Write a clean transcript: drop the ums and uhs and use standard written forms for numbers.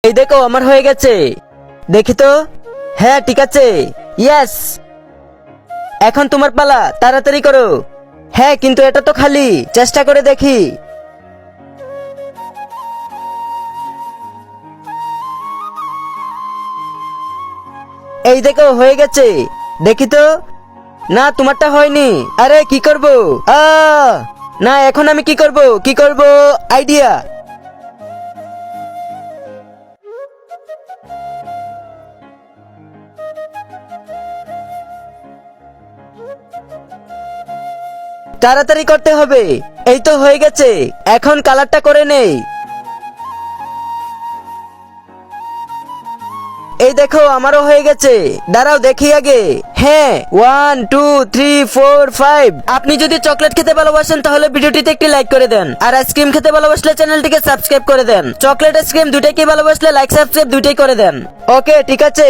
এই দেখো আমার হয়ে গেছে, দেখি তো। হ্যাঁ ঠিক আছে, ইয়েস। এখন তোমার পালা, তাড়াতাড়ি করো। হ্যাঁ কিন্তু এটা তো খালি, চেষ্টা করে দেখি। এই দেখো হয়ে গেছে, দেখি তো। না তোমারটা হয়নি। আরে কি করব? আ না এখন আমি কি করব, কি করব? আইডিয়া। তাড়াতাড়ি করতে হবে। এই তো হয়ে গেছে, এখন কালারটা করে নেই। এই দেখো আমারও হয়ে গেছে, দাঁড়াও দেখি আগে। হ্যাঁ 1 2 3 4 5। আপনি যদি চকলেট খেতে ভালোবাসেন তাহলে ভিডিওটিতে একটি লাইক করে দেন, আর আইসক্রিম খেতে ভালোবাসলে চ্যানেলটিকে সাবস্ক্রাইব করে দেন। চকলেট আইসক্রিম দুটাই ভালোবাসলে লাইক সাবস্ক্রাইব দুটাই করে দেন। ওকে ঠিক আছে।